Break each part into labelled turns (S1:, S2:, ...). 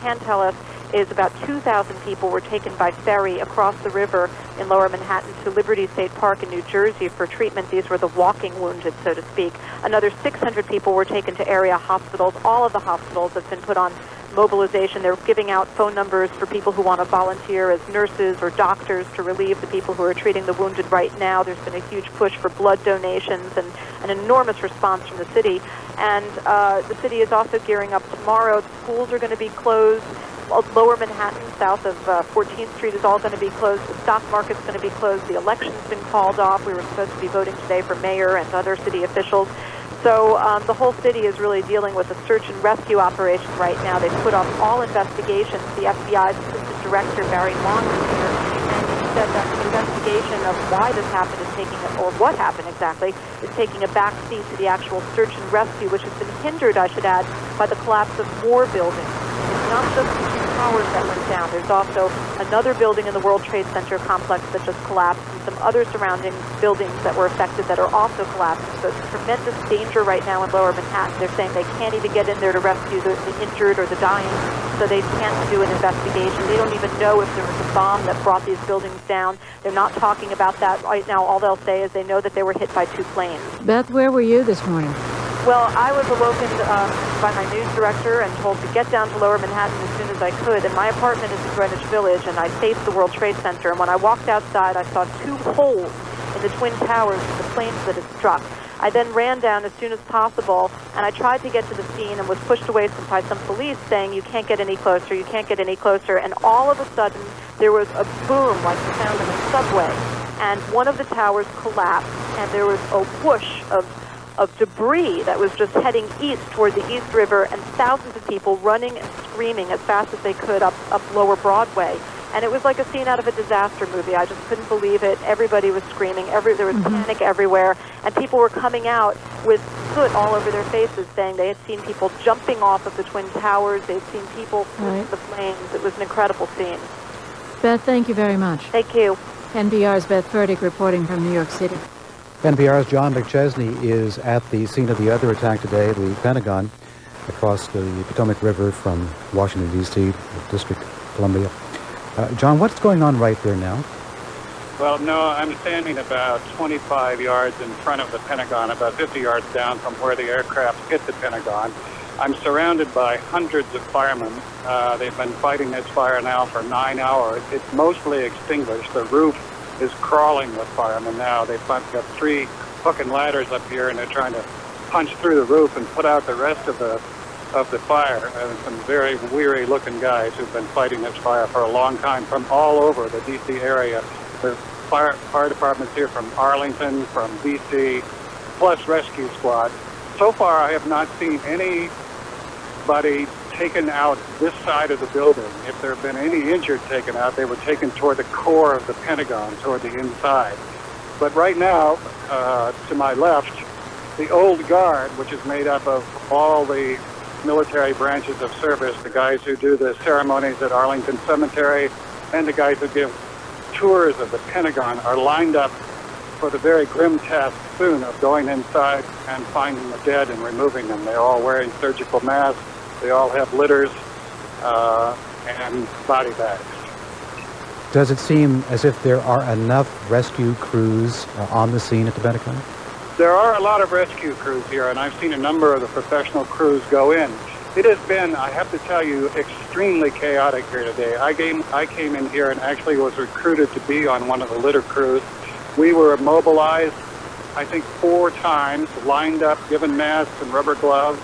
S1: can tell us is about 2,000 people were taken by ferry across the river in Lower Manhattan to Liberty State Park in New Jersey for treatment. These were the walking wounded, so to speak. Another 600 people were taken to area hospitals. All of the hospitals have been put on mobilization. They're giving out phone numbers for people who want to volunteer as nurses or doctors to relieve the people who are treating the wounded right now. There's been a huge push for blood donations and an enormous response from the city. And the city is also gearing up tomorrow. The schools are going to be closed. Lower Manhattan, south of 14th Street, is all going to be closed. The stock market's going to be closed. The election's been called off. We were supposed to be voting today for mayor and other city officials. So the whole city is really dealing with a search and rescue operation right now. They've put off all investigations. The FBI's Assistant Director, Barry Long, is here, and he said that the investigation of why this happened is taking, or what happened exactly, is taking a back seat to the actual search and rescue, which has been hindered, I should add, by the collapse of more buildings. It's not just the two towers that went down. There's also another building in the World Trade Center complex that just collapsed, and some other surrounding buildings that were affected that are also collapsing. So it's tremendous danger right now in Lower Manhattan. They're saying they can't even get in there to rescue the injured or the dying, so they can't do an investigation. They don't even know if there was a bomb that brought these buildings down. They're not talking about that right now. All they'll say is they know that they were hit by 2 planes.
S2: Beth, where were you this morning?
S1: Well, I was awoken by my news director and told to get down to Lower Manhattan as soon as I could. And my apartment is in Greenwich Village, and I faced the World Trade Center. And when I walked outside, I saw 2 holes in the Twin Towers from the planes that had struck. I then ran down as soon as possible, and I tried to get to the scene and was pushed away by some police saying, "You can't get any closer, you can't get any closer." And all of a sudden, there was a boom like the sound of a subway. And one of the towers collapsed, and there was a whoosh of debris that was just heading east toward the East River, and thousands of people running and screaming as fast as they could up Lower Broadway. And it was like a scene out of a disaster movie. I just couldn't believe it. Everybody was screaming. There was panic everywhere. And people were coming out with soot all over their faces saying they had seen people jumping off of the Twin Towers. They'd seen people through the flames. It was an incredible scene.
S2: Beth, thank you very much.
S1: Thank you.
S2: NPR's Beth Furtick reporting from New York City.
S3: NPR's John McChesney is at the scene of the other attack today, the Pentagon, across the Potomac River from Washington, D.C., District of Columbia. John, what's going on right there now?
S4: Well, no, I'm standing about 25 yards in front of the Pentagon, about 50 yards down from where the aircraft hit the Pentagon. I'm surrounded by hundreds of firemen. They've been fighting this fire now for 9 hours. It's mostly extinguished. The roof is crawling with firemen now. They've got 3 hook and ladders up here, and they're trying to punch through the roof and put out the rest of the fire. And some very weary-looking guys who've been fighting this fire for a long time from all over the D.C. area. There's fire departments here from Arlington, from D.C., plus rescue squads. So far, I have not seen anybody taken out this side of the building. If there have been any injured taken out, they were taken toward the core of the Pentagon, toward the inside. But right now, to my left, the old guard, which is made up of all the military branches of service, the guys who do the ceremonies at Arlington Cemetery and the guys who give tours of the Pentagon, are lined up for the very grim task soon of going inside and finding the dead and removing them. They're all wearing surgical masks. They all have litters and body bags.
S3: Does it seem as if there are enough rescue crews on the scene at the Pentagon?
S4: There are a lot of rescue crews here, and I've seen a number of the professional crews go in. It has been, I have to tell you, extremely chaotic here today. I came in here and actually was recruited to be on one of the litter crews. We were mobilized, I think, 4 times, lined up, given masks and rubber gloves,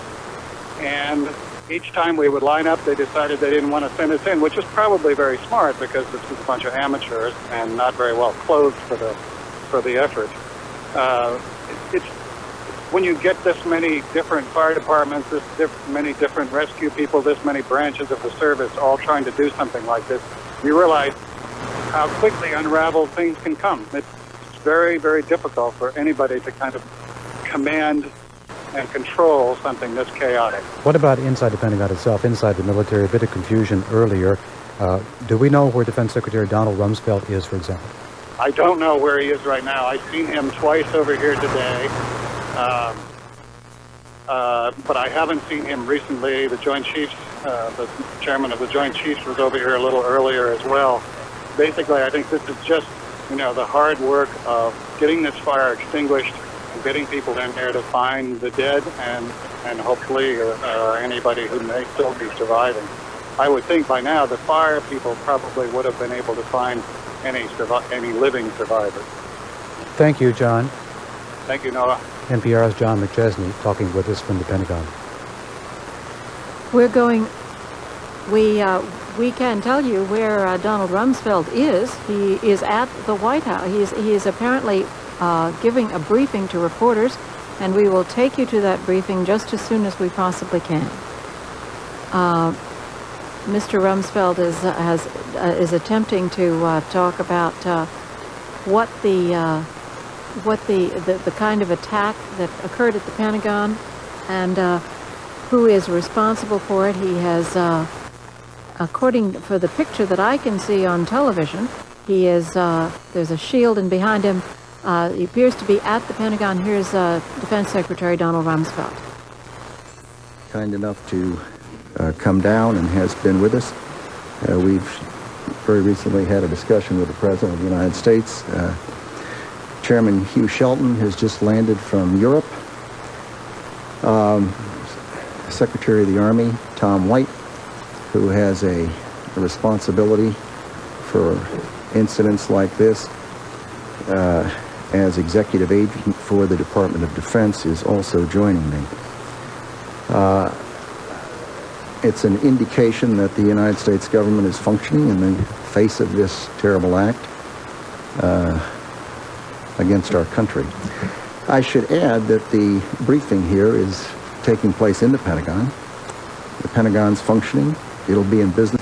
S4: and each time we would line up, they decided they didn't want to send us in, which is probably very smart because this was a bunch of amateurs and not very well clothed for the effort. It's when you get this many different fire departments, many different rescue people, this many branches of the service all trying to do something like this, you realize how quickly unraveled things can come. It's very, very difficult for anybody to kind of command and control something this chaotic.
S3: What about inside the Pentagon itself, inside the military? A bit of confusion earlier. Do we know where Defense Secretary Donald Rumsfeld is, for example?
S4: I don't know where he is right now. I've seen him twice over here today, but I haven't seen him recently. The Joint Chiefs the chairman of the Joint Chiefs was over here a little earlier as well. Basically, I think this is just, the hard work of getting this fire extinguished and getting people in there to find the dead and hopefully anybody who may still be surviving. I would think by now the fire people probably would have been able to find any living survivors.
S3: Thank you, John.
S4: Thank you, Noah.
S3: NPR's John McChesney talking with us from the Pentagon.
S2: We can tell you where Donald Rumsfeld is. He is at the White House. He is apparently giving a briefing to reporters, and we will take you to that briefing just as soon as we possibly can. Mr. Rumsfeld is attempting to talk about what the kind of attack that occurred at the Pentagon and who is responsible for it. He has, for the picture that I can see on television, he is, there's a shield, and behind him, he appears to be at the Pentagon. Here's Defense Secretary Donald Rumsfeld.
S5: Kind enough to come down and has been with us. We've very recently had a discussion with the President of the United States. Chairman Hugh Shelton has just landed from Europe. Secretary of the Army, Tom White, who has a responsibility for incidents like this as executive agent for the Department of Defense, is also joining me. It's an indication that the United States government is functioning in the face of this terrible act against our country. I should add that the briefing here is taking place in the Pentagon. The Pentagon's functioning. It'll be in business